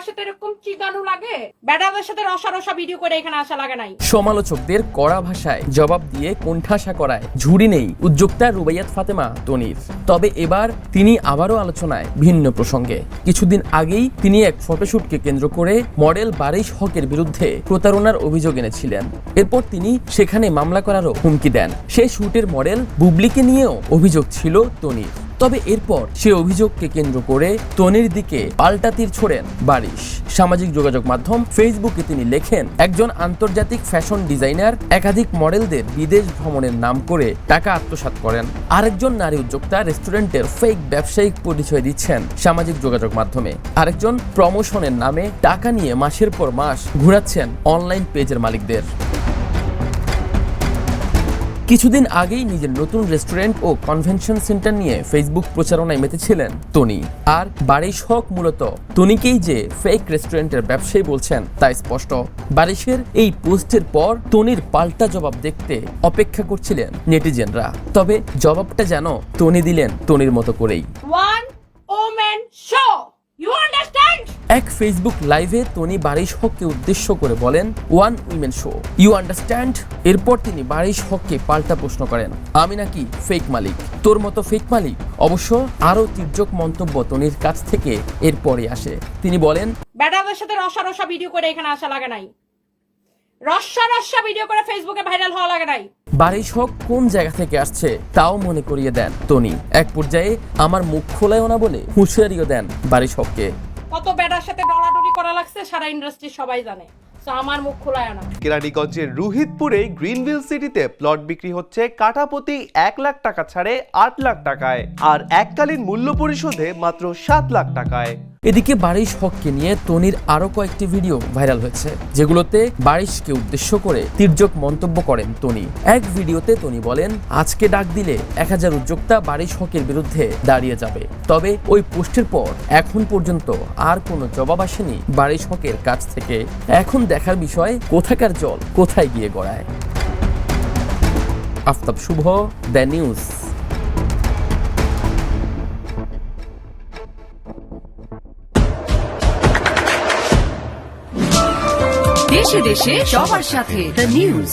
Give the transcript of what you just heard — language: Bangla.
বেড়ার সাথে এরকম চিকানো লাগে? বেড়াদের সাথে রসা রসা ভিডিও করে এখানে আসা লাগে নাই। সমালোচকদের কড়া ভাষায় জবাব দিয়ে কোণঠাসা করায় ঝুড়ি নেই উদ্যোক্তা রুবাইয়াত ফাতেমা তনির। তবে এবার তিনি আবারও আলোচনায় ভিন্ন প্রসঙ্গে। কিছুদিন আগেই তিনি এক ফটোশুটকে কেন্দ্র করে মডেল বারিশ হকের বিরুদ্ধে প্রতারণার অভিযোগ এনেছিলেন। এরপর তিনি সেখানে মামলা করারও হুমকি দেন। সেই শুটের মডেল বুবলিকে নিয়েও অভিযোগ ছিল তনির। তবে এরপর সে অভিযোগকে কেন্দ্র করে তনির দিকে পাল্টা তীর ছোড়েন বারিশ। সামাজিক যোগাযোগ মাধ্যম ফেসবুকে তিনি লেখেন, একজন আন্তর্জাতিক ফ্যাশন ডিজাইনার একাধিক মডেলদের বিদেশ ভ্রমণের নাম করে টাকা আত্মসাৎ করেন। আরেকজন নারী উদ্যোক্তা রেস্টুরেন্টের ফেক ব্যবসায়িক পরিচয় দিচ্ছেন সামাজিক যোগাযোগ মাধ্যমে। আরেকজন প্রমোশনের নামে টাকা নিয়ে মাসের পর মাস ঘুরাচ্ছেন অনলাইন পেজের মালিকদের। কিছুদিন আগেই নিজের নতুন রেস্টুরেন্ট ও কনভেনশন সেন্টার নিয়ে ফেসবুক প্রচারণায় মেতেছিলেন তনি। আর বারিশ হক মূলত তনিকেই যে ফেক রেস্টুরেন্টের ব্যবসায়ী বলছেন তা স্পষ্ট। বারিশের এই পোস্টের পর তনির পাল্টা জবাব দেখতে অপেক্ষা করছিলেন নেটিজেনরা। তবে জবাবটা যেন তনি দিলেন তনির মতো করেই। One woman show, you understand? এক ফেসবুক লাইভে তনি বারিশ হককে উদ্দেশ্য করে বলেন, one women show, you understand? এরপর তিনি বারিশ হককে পাল্টা প্রশ্ন করেন, আমি নাকি ফেক মালিক? তোর মতো ফেক মালিক? অবশ্য আরও তীর্যক মন্তব্য তনির কাছ থেকে এরপরই আসে। তিনি বলেন, বেড়াদের সাথে রসা রসা ভিডিও করে এখানে আসা লাগে নাই। রসা রসা ভিডিও করে ফেসবুকে ভাইরাল হওয়া লাগে নাই। বারিশ হক কোন জায়গা থেকে আসছে তাও মনে করিয়ে দেন তনি। এক পর্যায়ে আমার মুখ খোলায়ও না বলে হুঁশিয়ারিও দেন বারিশ হককে। কত বেড়ার সাথে ডলাডলি করা লাগছে সারা ইন্ডাস্ট্রি সবাই জানে। তো আমার মুখ খোলায় না। কেরানীগঞ্জের রুহিতপুরে গ্রিনভিল সিটিতে প্লট বিক্রি হচ্ছে কাঠাপ্রতি 1 লাখ টাকা ছাড়ে 8 লাখ টাকায়, আর এককালীন মূল্য পরিশোধে মাত্র 7 লাখ টাকায়। এদিকে বারিশ হককে নিয়ে তনির আরো কয়েকটি ভিডিও ভাইরাল হয়েছে, যেগুলোতে বারিশকে উদ্দেশ্য করে তীর্যক মন্তব্য করেন তনি। এক ভিডিওতে তনি বলেন, আজকে ডাক দিলে 1000 উদ্যোক্তা বারিশ হকের বিরুদ্ধে দাঁড়িয়ে যাবে। তবে ওই পোস্টের পর এখন পর্যন্ত আর কোনো জবাব আসেনি বারিশ হকের কাছ থেকে। এখন দেখার বিষয় কোথাকার জল কোথায় গিয়ে গড়ায়। আফতাব শুভ, দ্য নিউজ। দেশে দেশে সবার সাথে দ্য নিউজ।